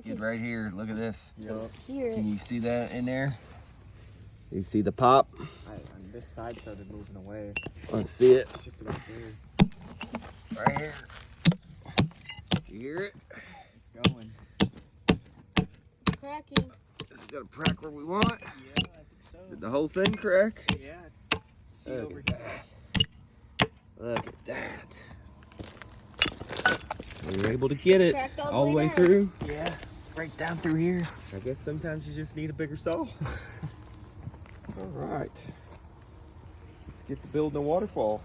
Get right here. Look at this. Yep. Hear Can it. you see that in there? You see the pop? This side started moving away. Let's see it. It's just about there. Right here. You hear it? It's going. Cracking. Is it gonna crack where we want? Yeah, I think so. Did the whole thing crack? Yeah. See Look over at here. Look at that. We were able to get it Cracked all the way down. through. Yeah. Right down through here. I guess sometimes you just need a bigger saw. All right. Let's get to building a waterfall.